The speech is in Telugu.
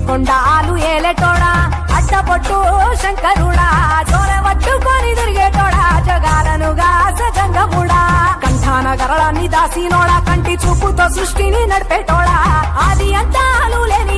కొండాలు ఏలేటోడా అడ్డపొట్టు శంకరుడా జోరె పట్టుకొని తిరిగేటోడా జగాలను సజంగముడా కంఠాన గరళాన్ని దాసినోడా కంటి చూపుతో సృష్టిని నడిపేటోడా ఆది అంతాలు లేని